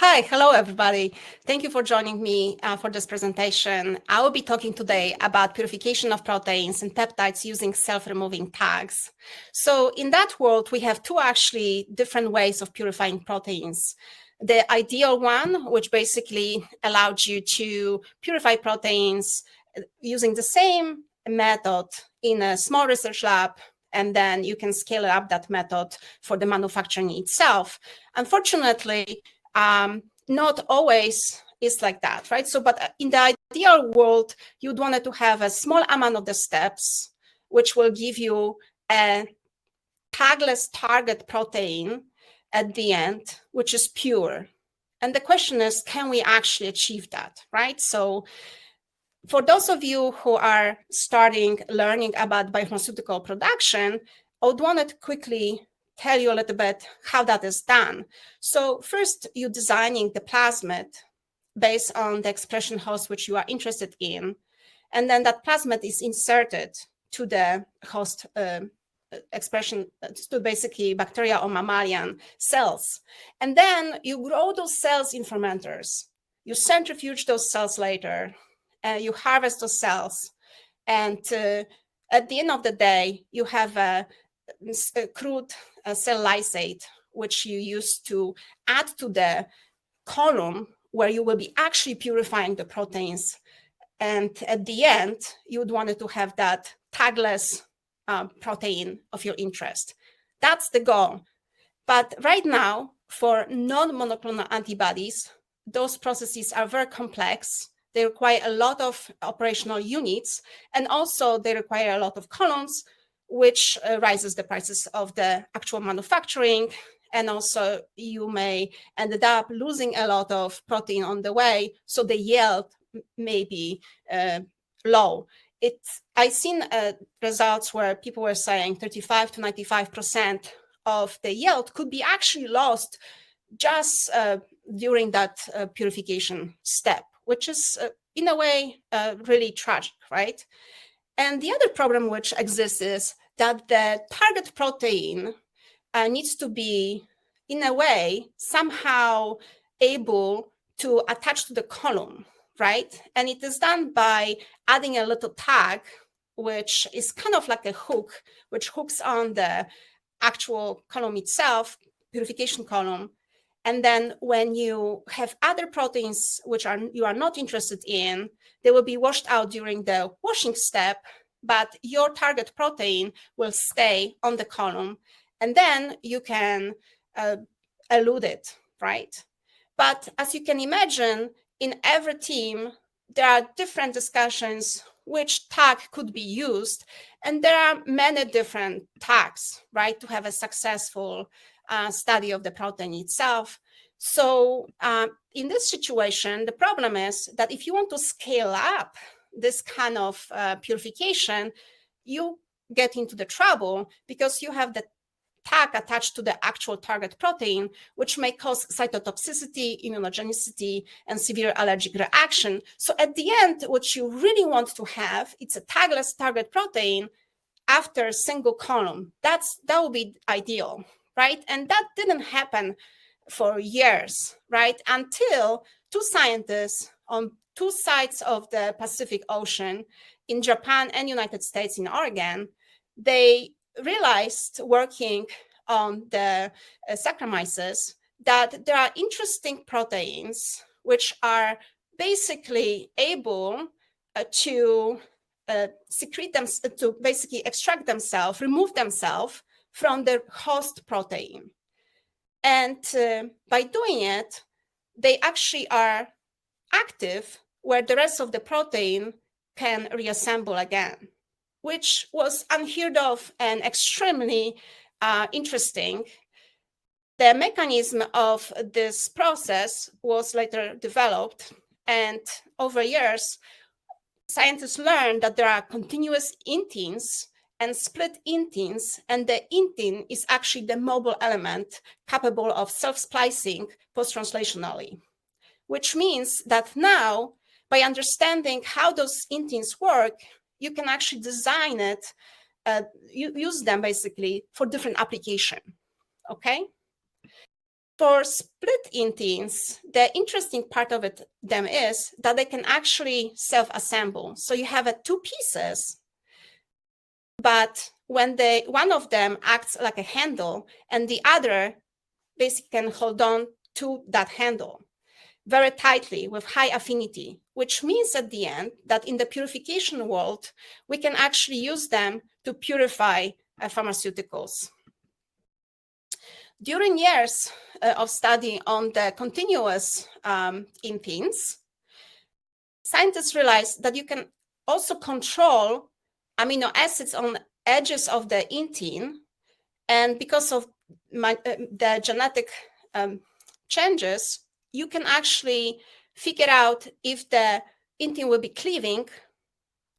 Hi, hello everybody. Thank you for joining me for this presentation. I will be talking today about purification of proteins and peptides using self-removing tags. So in that world, we have two actually different ways of purifying proteins. The ideal one, which basically allowed you to purify proteins using the same method in a small research lab, and then you can scale up that method for the manufacturing itself. Unfortunately, not always is like that, right? So, but in the ideal world, you'd want to have a small amount of the steps, which will give you a tagless target protein at the end, which is pure. And the question is, can we actually achieve that, right? So for those of you who are learning about biopharmaceutical production, I would want to quickly tell you a little bit how that is done. So first, you're designing the plasmid based on the expression host which you are interested in. And then that plasmid is inserted to the host expression, to basically bacteria or mammalian cells. And then you grow those cells in fermenters. You centrifuge those cells later. You harvest those cells. And at the end of the day, you have a crude cell lysate, which you use to add to the column where you will be actually purifying the proteins. And at the end, you would want to have that tagless protein of your interest. That's the goal. But right now, for non-monoclonal antibodies, those processes are very complex. They require a lot of operational units, and also they require a lot of columns, which raises the prices of the actual manufacturing. And also you may end up losing a lot of protein on the way, so the yield may be low. I've seen results where people were saying 35 to 95% of the yield could be actually lost just during that purification step, which is in a way really tragic, right? And the other problem which exists is that the target protein needs to be, in a way, somehow able to attach to the column, right? And it is done by adding a little tag, which is kind of like a hook, which hooks on the actual column itself, purification column. And then when you have other proteins which you are not interested in, they will be washed out during the washing step, but your target protein will stay on the column, and then you can elude it, right? But as you can imagine, in every team, there are different discussions which tag could be used, and there are many different tags, right, to have a successful study of the protein itself. So in this situation, the problem is that if you want to scale up this kind of purification, you get into the trouble because you have the tag attached to the actual target protein, which may cause cytotoxicity, immunogenicity, and severe allergic reaction. So at the end, what you really want to have, it's a tagless target protein after a single column. That would be ideal, right? And that didn't happen for years, right? Until two scientists on two sides of the Pacific Ocean in Japan and United States in Oregon, they realized, working on the Saccharomyces, that there are interesting proteins which are basically able to secrete them, to basically extract themselves, remove themselves from the host protein. And by doing it, they actually are active where the rest of the protein can reassemble again, which was unheard of and extremely interesting. The mechanism of this process was later developed, and over years, scientists learned that there are continuous inteins and split inteins, and the intein is actually the mobile element capable of self-splicing post-translationally, which means that now, by understanding how those inteins work, you can actually design it, use them basically for different application, okay? For split inteins, the interesting part of them is that they can actually self-assemble. So you have two pieces, but when one of them acts like a handle and the other basically can hold on to that handle very tightly with high affinity, which means at the end that in the purification world, we can actually use them to purify pharmaceuticals. During years of study on the continuous inteins, scientists realized that you can also control amino acids on edges of the intein, and because of the genetic changes, you can actually figure out if the intein will be cleaving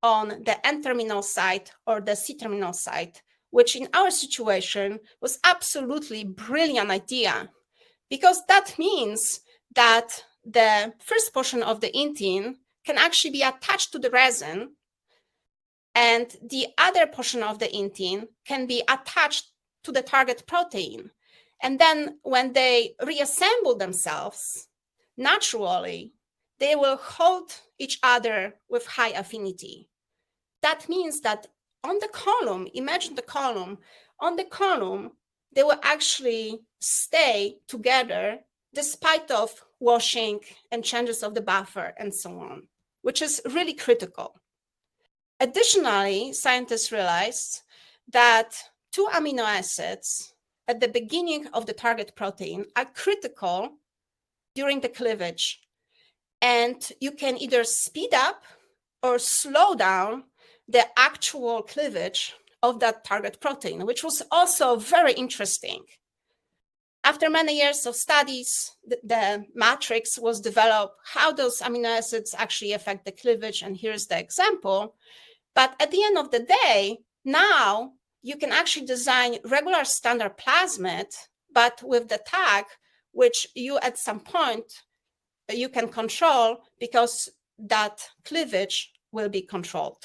on the N-terminal site or the C-terminal site, which in our situation was absolutely brilliant idea, because that means that the first portion of the intein can actually be attached to the resin, and the other portion of the intein can be attached to the target protein. And then when they reassemble themselves, naturally, they will hold each other with high affinity. That means that on the column, imagine the column, on the column, they will actually stay together despite of washing and changes of the buffer and so on, which is really critical. Additionally, scientists realized that two amino acids at the beginning of the target protein are critical during the cleavage. And you can either speed up or slow down the actual cleavage of that target protein, which was also very interesting. After many years of studies, the matrix was developed, how those amino acids actually affect the cleavage, and here's the example. But at the end of the day, now you can actually design regular standard plasmid, but with the tag, which you at some point, you can control because that cleavage will be controlled.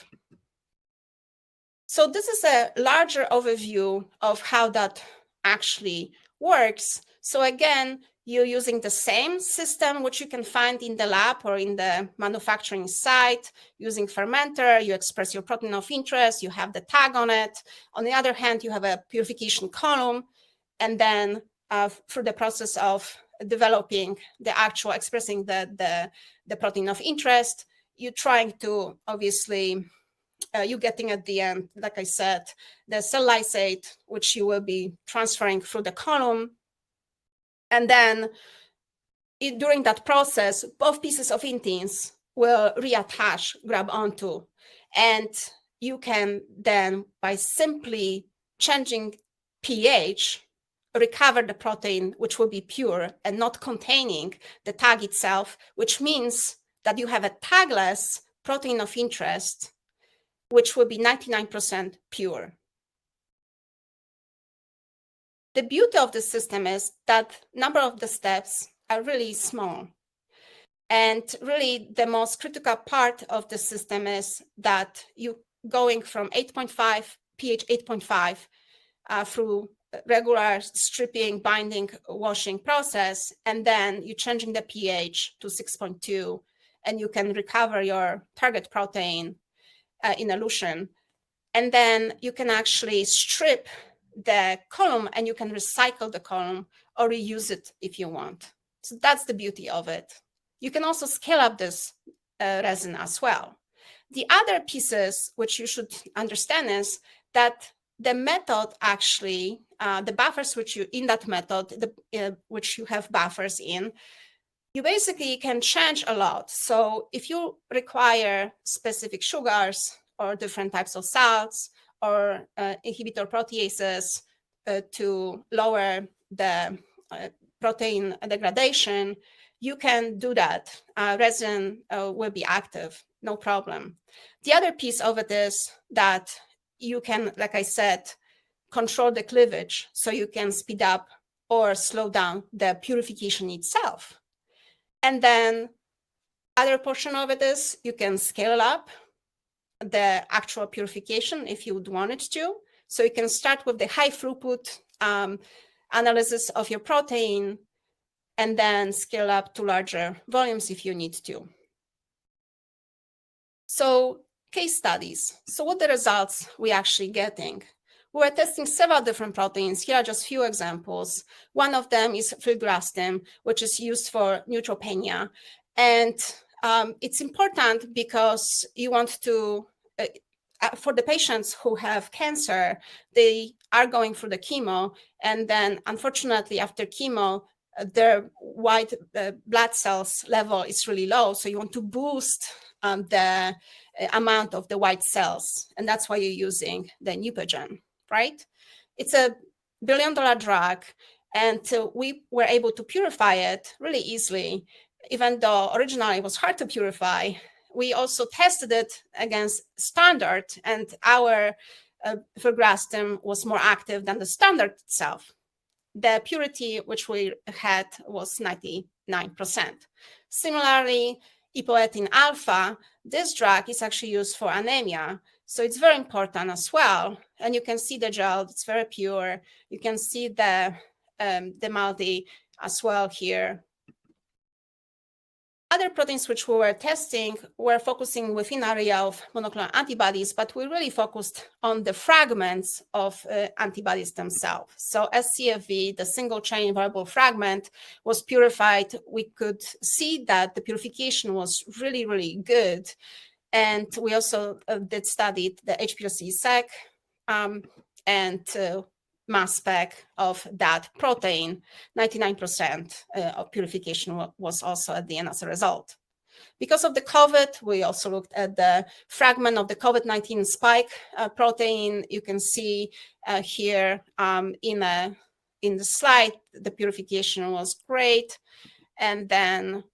So this is a larger overview of how that actually works. So again, you're using the same system, which you can find in the lab or in the manufacturing site, using fermenter, you express your protein of interest, you have the tag on it. On the other hand, you have a purification column, and then through the process of developing the actual expressing the protein of interest, you're trying to obviously, you're getting at the end, like I said, the cell lysate, which you will be transferring through the column. And then during that process, both pieces of inteins will reattach, grab onto. And you can then, by simply changing pH, recover the protein, which will be pure and not containing the tag itself, which means that you have a tagless protein of interest, which will be 99% pure. The beauty of the system is that number of the steps are really small. And really the most critical part of the system is that you going from 8.5, pH 8.5 through regular stripping, binding, washing process, and then you're changing the pH to 6.2, and you can recover your target protein in elution. And then you can actually strip the column and you can recycle the column or reuse it if you want. So that's the beauty of it. You can also scale up this resin as well. The other pieces which you should understand is that the method actually, the buffers which you, in that method, which you have buffers in, you basically can change a lot. So if you require specific sugars or different types of salts or inhibitor proteases to lower the protein degradation, you can do that. Resin will be active, no problem. The other piece of it is that you can, like I said, control the cleavage, so you can speed up or slow down the purification itself. And then other portion of it is you can scale up the actual purification if you would want it to. So you can start with the high throughput analysis of your protein, and then scale up to larger volumes if you need to. So case studies. So what the results we actually getting? We were testing several different proteins. Here are just few examples. One of them is filgrastim, which is used for neutropenia. And it's important because you want to, for the patients who have cancer, they are going through the chemo. And then unfortunately, after chemo, their white blood cells level is really low. So you want to boost the amount of the white cells. And that's why you're using the Neupogen, right? It's a billion-dollar drug. And we were able to purify it really easily, even though originally it was hard to purify. We also tested it against standard, and our filgrastim was more active than the standard itself. The purity which we had was 99%. Similarly, epoetin alpha, this drug is actually used for anemia. So it's very important as well. And you can see the gel, it's very pure. You can see the MALDI as well here. Other proteins which we were testing were focusing within area of monoclonal antibodies, but we really focused on the fragments of antibodies themselves. So SCFV, the single chain variable fragment, was purified. We could see that the purification was really, really good. And we also did study the HPLC-Sec and mass spec of that protein. 99% of purification was also at the end as a result. Because of the COVID, we also looked at the fragment of the COVID-19 spike protein. You can see here in the slide, the purification was great. And then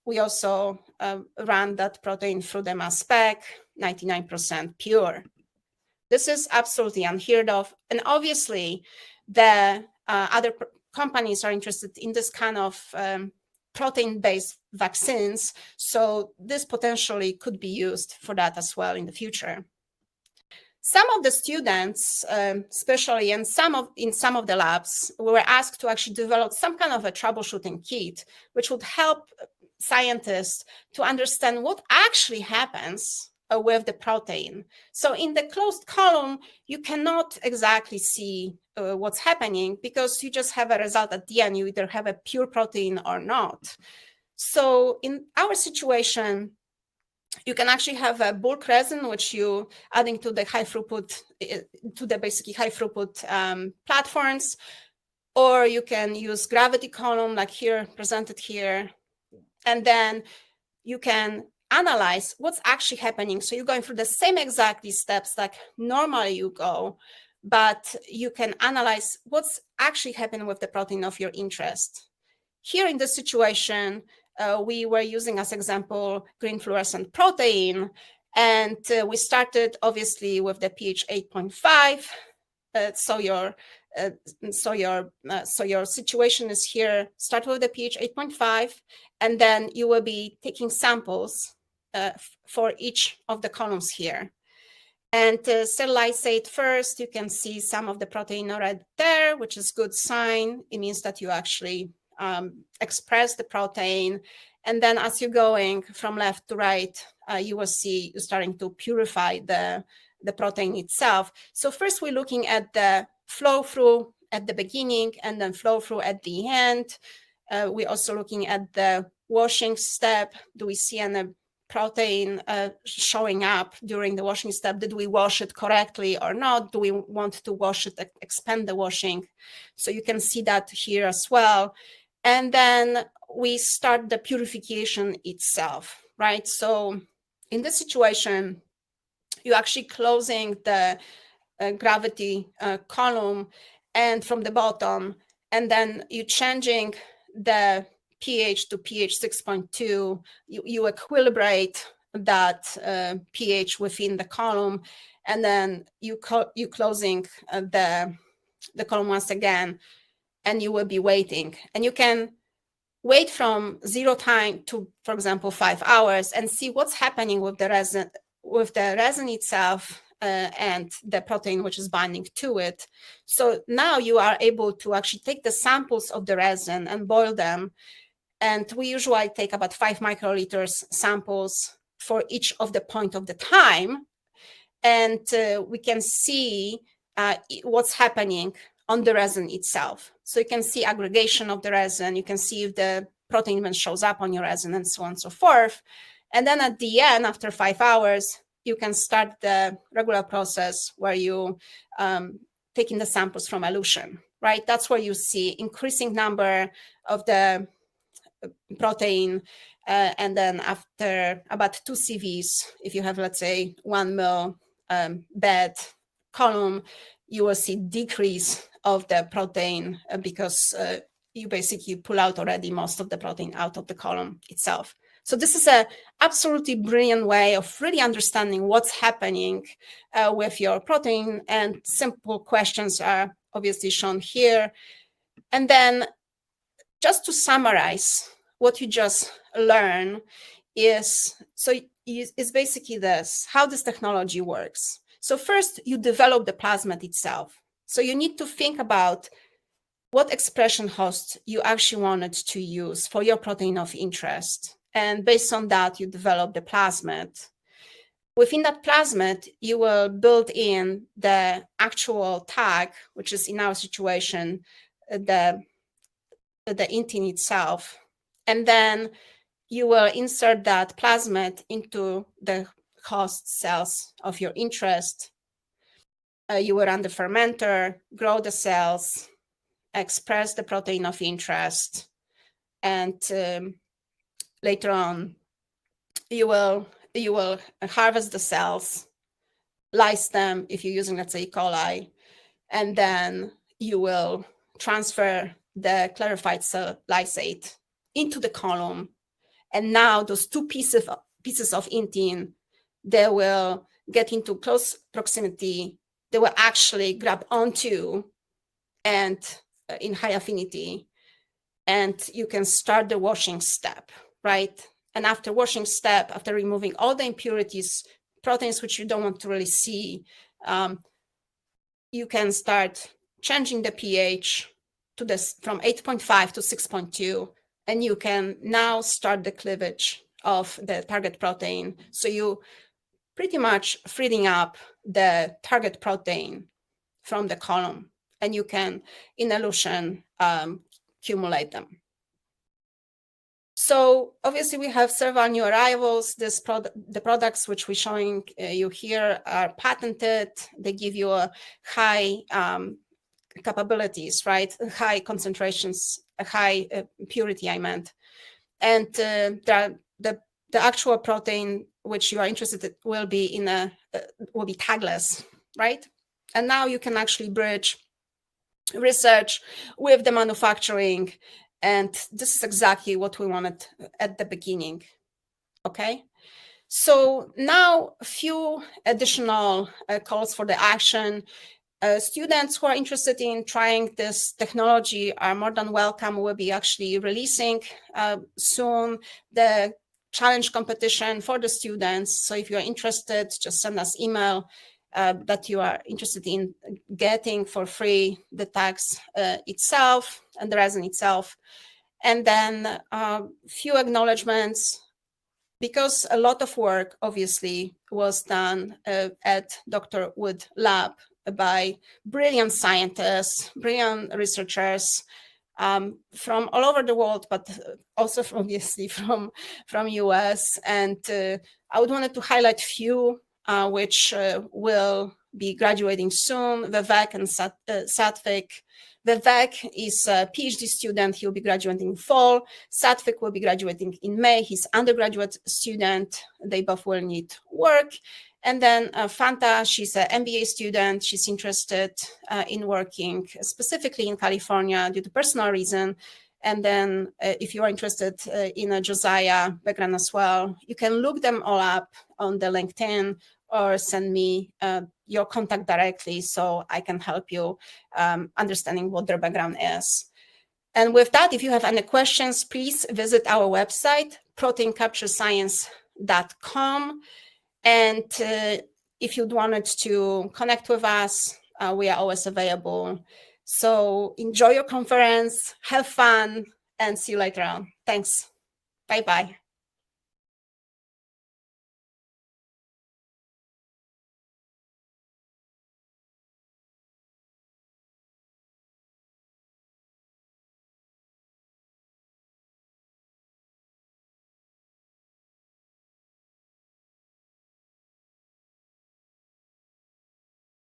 we also ran that protein through the mass spec, 99% pure. This is absolutely unheard of. And obviously, the other companies are interested in this kind of protein-based vaccines. So this potentially could be used for that as well in the future. Some of the students, especially in some of the labs, were asked to actually develop some kind of a troubleshooting kit, which would help scientists to understand what actually happens with the protein. So in the closed column, you cannot exactly see what's happening because you just have a result at the end. You either have a pure protein or not. So in our situation, you can actually have a bulk resin, which you adding to the high throughput, to the basically high throughput platforms, or you can use gravity column like here, presented here, and then you can analyze what's actually happening. So you're going through the same exactly steps like normally you go, but you can analyze what's actually happening with the protein of your interest. Here in this situation, we were using as example green fluorescent protein, and we started obviously with the pH 8.5. So your situation is here. Start with the pH 8.5, and then you will be taking samples for each of the columns here. And cell lysate first, you can see some of the protein already there, which is good sign. It means that you actually express the protein. And then as you're going from left to right, you will see you're starting to purify the protein itself. So first we're looking at the flow through at the beginning and then flow through at the end. We're also looking at the washing step. Do we see any protein showing up during the washing step? Did we wash it correctly or not? Do we want to wash it, expand the washing? So you can see that here as well. And then we start the purification itself, right? So in this situation, you're actually closing the gravity column and from the bottom, and then you're changing the pH to pH 6.2. You equilibrate that pH within the column, and then you closing the column once again, and you will be waiting. And you can wait from 0 time to, for example, 5 hours and see what's happening with the resin itself and the protein which is binding to it. So now you are able to actually take the samples of the resin and boil them. And we usually take about 5 microliters samples for each of the point of the time. And we can see what's happening on the resin itself. So you can see aggregation of the resin. You can see if the protein even shows up on your resin and so on and so forth. And then at the end, after 5 hours, you can start the regular process where you taking the samples from elution, right? That's where you see increasing number of the protein. And then after about 2 CVs, if you have, let's say, 1 mil bed column, you will see decrease of the protein because you basically pull out already most of the protein out of the column itself. So this is a absolutely brilliant way of really understanding what's happening with your protein, and simple questions are obviously shown here. And then just to summarize what you just learned is basically this, how this technology works. So first, you develop the plasmid itself. So you need to think about what expression host you actually wanted to use for your protein of interest. And based on that, you develop the plasmid. Within that plasmid, you will build in the actual tag, which is in our situation, the intein itself. And then you will insert that plasmid into the host cells of your interest. You will run the fermenter, grow the cells, express the protein of interest, and later on, you will harvest the cells, lyse them if you're using, let's say, E. coli, and then you will transfer the clarified cell lysate into the column. And now those 2 pieces of intein, they will get into close proximity. They will actually grab onto and in high affinity, and you can start the washing step, right? And after washing step, after removing all the impurities, proteins which you don't want to really see, you can start changing the pH to this from 8.5 to 6.2, and you can now start the cleavage of the target protein. So you pretty much freeing up the target protein from the column, and you can, in elution, accumulate them. So obviously we have several new arrivals. The products which we're showing you here are patented. They give you a high capabilities, right? High concentrations, a high purity, I meant. And the actual protein which you are interested in will be will be tagless, right? And now you can actually bridge research with the manufacturing. And this is exactly what we wanted at the beginning, okay? So now a few additional calls for the action. Students who are interested in trying this technology are more than welcome. We'll be actually releasing soon the challenge competition for the students. So if you're interested, just send us email that you are interested in getting for free the tags itself and the resin itself. And then a few acknowledgements, because a lot of work obviously was done at Dr. Wood Lab by brilliant scientists, brilliant researchers from all over the world, but also obviously from US. And I would want to highlight a few which will be graduating soon: Vivek and Satvik. Vivek is a PhD student. He'll be graduating in fall. Satvik will be graduating in May. He's undergraduate student. They both will need work. And then Fanta, she's an MBA student. She's interested in working specifically in California due to personal reason. And then if you are interested in a Josiah background as well, you can look them all up on the LinkedIn or send me your contact directly so I can help you understanding what their background is. And with that, if you have any questions, please visit our website, proteincapturescience.com. And if you'd wanted to connect with us, we are always available. So enjoy your conference, have fun, and see you later on. Thanks. Bye-bye.